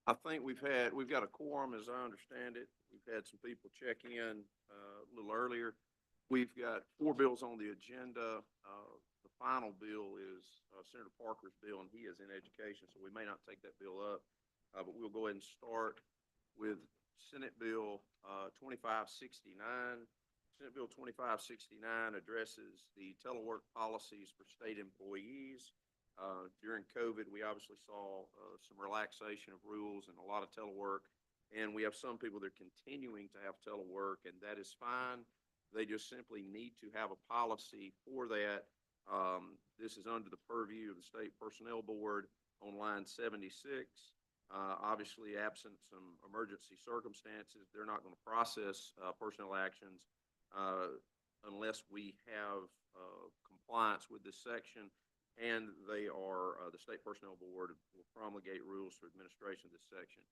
I think we've got a quorum, as I understand it. We've had some people check in a little earlier. We've got 4 bills on the agenda. The final bill is Senator Parker's bill, and he is in education, so we may not take that bill up. But we'll go ahead and start with Senate Bill 2569. Senate Bill 2569 addresses the telework policies for state employees. During COVID, we obviously saw some relaxation of rules and a lot of telework, and we have some people that are continuing to have telework, and that is fine. They just simply need to have a policy for that. This is under the purview of the State Personnel Board on line 76. Obviously, absent some emergency circumstances, they're not going to process personnel actions unless we have compliance with this section. And they are, the State Personnel Board will promulgate rules for administration of this section.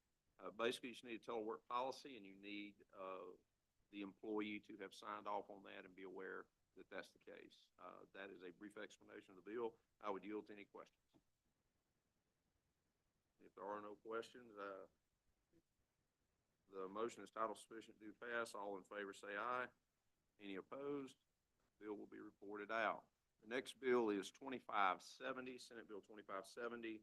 Basically, you just need a telework policy, and you need the employee to have signed off on that and be aware that that's the case. That is a brief explanation of the bill. I would yield to any questions. If there are no questions, the motion is titled sufficient due pass. All in favor say aye. Any opposed? The bill will be reported out. The next bill is 2570, Senate Bill 2570.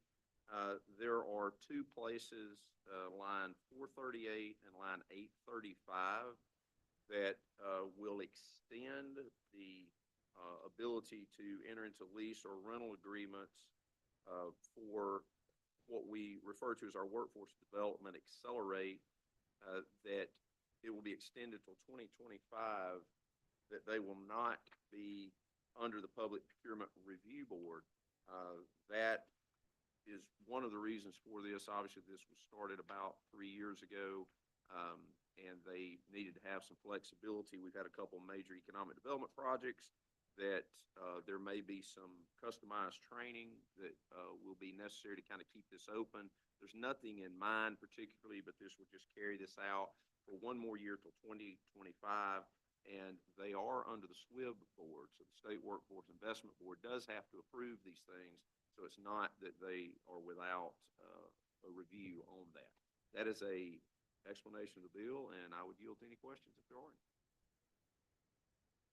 There are 2 places, line 438 and line 835, that will extend the ability to enter into lease or rental agreements for what we refer to as our Workforce Development Accelerate, that it will be extended till 2025, that they will not be under the Public Procurement Review Board. That is one of the reasons for this. Obviously, this was started about 3 years ago, and they needed to have some flexibility. We've had a couple of major economic development projects that there may be some customized training that will be necessary to kind of keep this open. There's nothing in mind particularly, but this will just carry this out for 1 more year till 2025. And they are under the SWIB board, so the State Workforce Investment Board does have to approve these things, so it's not that they are without a review on that. That is a explanation of the bill, and I would yield to any questions if there are any.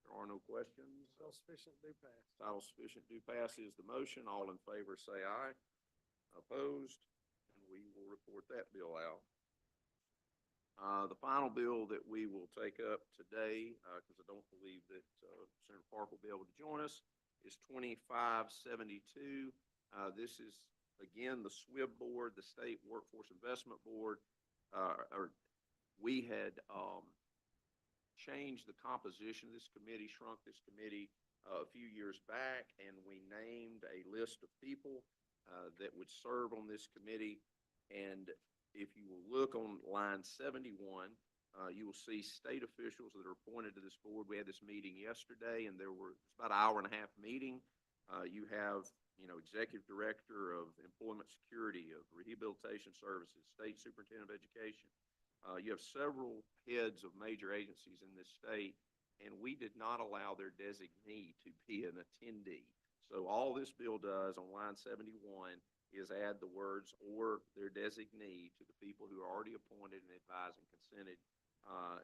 There are no questions. Title sufficient due pass. Title sufficient due pass is the motion. All in favor say aye. Opposed? And we will report that bill out. The final bill that we will take up today, because I don't believe that Senator Park will be able to join us, is 2572. This is, again, the SWIB board, the State Workforce Investment Board. We had changed the composition of this committee, shrunk this committee a few years back, and we named a list of people that would serve on this committee. And if you will look on line 71, you will see state officials that are appointed to this board. We had this meeting yesterday, and it's about an hour-and-a-half meeting. You have, executive director of employment security, of rehabilitation services, state superintendent of education. You have several heads of major agencies in this state, and we did not allow their designee to be an attendee. So all this bill does on line 71 is add the words "or their designee" to the people who are already appointed and advised and consented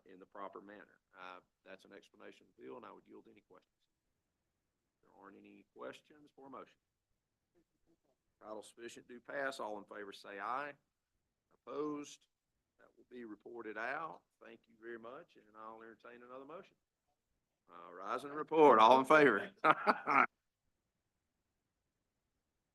in the proper manner. That's an explanation of the bill, and I would yield any questions. If there aren't any questions for a motion. Title sufficient due pass. All in favor say aye. Opposed? That will be reported out. Thank you very much, and I'll entertain another motion. Rise and report. All in favor.